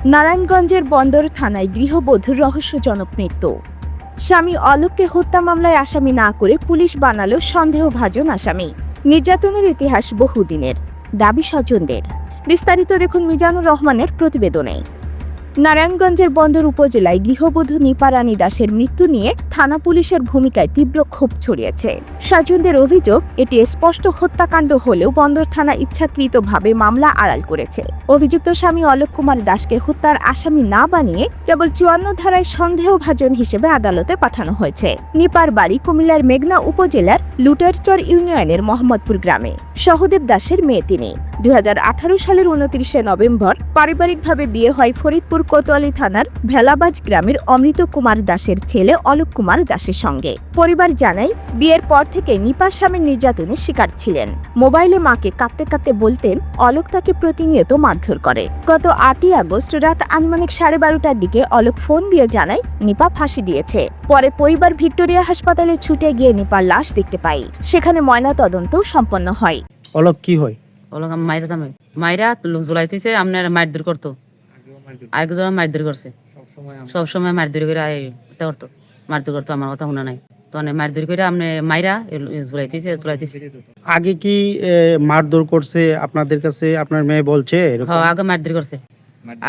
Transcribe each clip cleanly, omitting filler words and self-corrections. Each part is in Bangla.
নারায়ণগঞ্জের বন্দর থানায় গৃহবধূর রহস্যজনক মৃত্যু। স্বামী অলোককে হত্যা মামলায় আসামি না করে পুলিশ বানালো সন্দেহভাজন আসামি। নির্যাতনের ইতিহাস বহুদিনের, দাবি স্বজনদের। বিস্তারিত দেখুন মিজানুর রহমানের প্রতিবেদনে। নারায়ণগঞ্জের বন্দর উপজেলায় গৃহবধূ নিপা রানী দাসের মৃত্যু নিয়ে থানা পুলিশের ভূমিকায় তীব্র ক্ষোভ ছড়িয়েছে। স্বজনদের অভিযোগ, এটি স্পষ্ট হত্যাকাণ্ড হলেও বন্দর থানা ইচ্ছাকৃতভাবে মামলা আড়াল করেছে। অভিযুক্ত স্বামী অলোক কুমার দাসকে হত্যার আসামি না বানিয়ে কেবল ৫৪ ধারায় সন্দেহভাজন হিসেবে আদালতে পাঠানো হয়েছে। নিপার বাড়ি কুমিল্লার মেঘনা উপজেলার লুটেরচর ইউনিয়নের মোহাম্মদপুর গ্রামে। সহদেব দাসের মেয়ে তিনি। ২০১৮ সালের ২৯শে নভেম্বর পারিবারিকভাবে বিয়ে হয় ফরিদপুর কোতোয়ালি থানার ভেলাবাজ গ্রামের অমৃত কুমার দাসের ছেলে অলোক কুমার দাসের সঙ্গে। পরিবার জানায়, বিয়ের পর থেকে নিপা স্বামীর নির্যাতনের শিকার ছিলেন। মোবাইলে মাকে কাঁদতে কাঁদতে বলতেন অলোক তাকে প্রতিনিয়ত মারধর করে। গত ৮ই আগস্ট রাত আনুমানিক 12:30টার দিকে অলোক ফোন দিয়ে জানায় নিপা ফাঁসি দিয়েছে। পরে পরিবার ভিক্টোরিয়া হাসপাতালে ছুটে গিয়ে নিপার লাশ দেখতে পায়। সেখানে ময়নাতদন্ত সম্পন্ন হয়। অলোক কি হয়? অলোক মাইরা লোক জুলাই থইছে, আপনার মারধর করতো, আগে ধরা মারধর করছে, সবসময় মারধর করে করতো, মারধর করতো, আমার কথা শোনা নাই। তো মারধর করে আপনি মাইরা জুলাই থইছে। আগে কি মারধর করছে আপনাদের কাছে আপনার মেয়ে বলছে? হ্যাঁ, আগে মারধর করছে,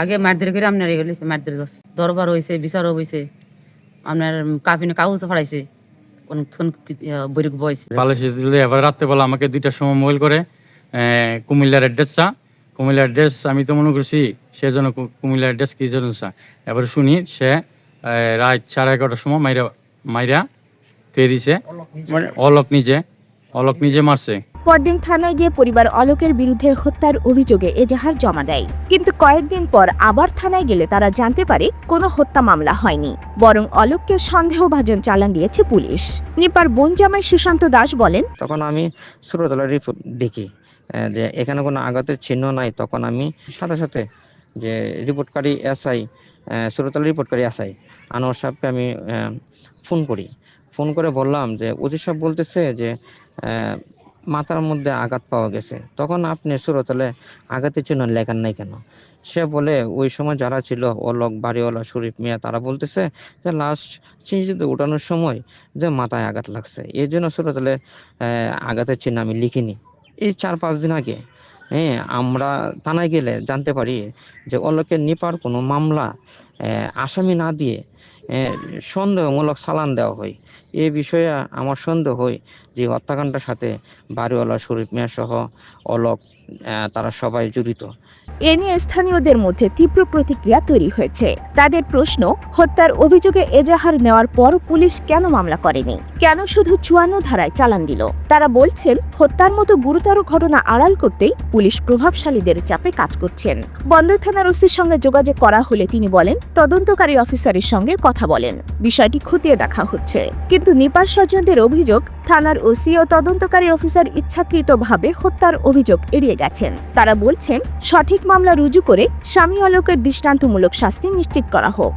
আগে মারধর করে আপনার মারধর করছে, দরবার হয়েছে, বিচারও হয়েছে, আপনার কাপিনে কাগজ ফাড়াইছে, বৈরিক বয়সে পালাইছে। এবার রাত্রেবেলা আমাকে 2টার সময় মোবাইল করে কুমিল্লার অ্যাড্রেস আমি তো মনে করছি সেজন্য কুমিল্লার অ্যাড্রেস কি জন্য এবার শুনি সে রাত 11:30টার সময় মাইরা তেরিছে, মানে অলোক নিজে মারছে। পরদিন থানায় গিয়ে পরিবার অলোকের বিরুদ্ধে হত্যার অভিযোগে এজাহার জমা দেয়। কিন্তু কয়েকদিন পর আবার থানায় গেলে তারা জানতে পারে কোনো হত্যা মামলা হয়নি, বরং অলোককে সন্দেহভাজন চালান দিয়েছে পুলিশ। নিপার বোন জামাই সুশান্ত দাস বলেন, তখন আমি সুরতলার রিপোর্ট দেখি যে এখানে কোনো আঘাতের চিহ্ন নাই। তখন আমি সাথে সাথে যে রিপোর্টকারী এসআই, সুরতলা রিপোর্টকারী এসআই আনোয়ার সাহেবকে আমি ফোন করে বললাম যে ওসি সাহেব বলতেছে যে মাথার মধ্যে আঘাত পাওয়া গেছে। তখন আপনি সুরতলে আঘাতের চিহ্ন লেখান নাই কেন? সে বলে ওই সময় যারা ছিল অলোক, বাড়িওয়ালা, শরীফ মিয়া, তারা বলতেছে যে লাশ চিন্তিত উঠানোর সময় যে মাথায় আঘাত লাগছে, এই জন্য সুরতলে আঘাতের চিহ্ন আমি লিখিনি। এই ৪-৫ দিন আগে আমরা থানায় গেলে জানতে পারি যে অলোকের নিপার কোনো মামলা আসামি না দিয়ে সন্দেহমূলক চালান দেওয়া হয়। এই বিষয়ে আমার সন্দেহ হয় যে হত্যাকাণ্ডের সাথে বাড়িওয়ালা, শরীফ মিয়া সহ অলোক, তারা সবাই জড়িত। এ নিয়ে স্থানীয়দের মধ্যে তীব্র প্রতিক্রিয়া তৈরি হয়েছে। তাদের প্রশ্ন, হত্যার অভিযোগে এজাহার নেওয়ার পর পুলিশ কেন মামলা করেনি, কেন শুধু ৫৪ ধারায় চালান দিল? তারা বলছেন, হত্যার মতো গুরুতর ঘটনা আড়াল করতেই পুলিশ প্রভাবশালীদের চাপে কাজ করছেন। বন্দর থানার ওসির সঙ্গে যোগাযোগ করা হলে তিনি বলেন, তদন্তকারী অফিসারের সঙ্গে কথা বলেন, বিষয়টি খতিয়ে দেখা হচ্ছে। কিন্তু নিপার স্বজনদের অভিযোগ, থানার ওসি ও তদন্তকারী অফিসার ইচ্ছাকৃতভাবে হত্যার অভিযোগ এড়িয়ে গেছেন। তারা বলছেন, সঠিক মামলা রুজু করে স্বামী অলোকের দৃষ্টান্তমূলক শাস্তি নিশ্চিত করা হোক।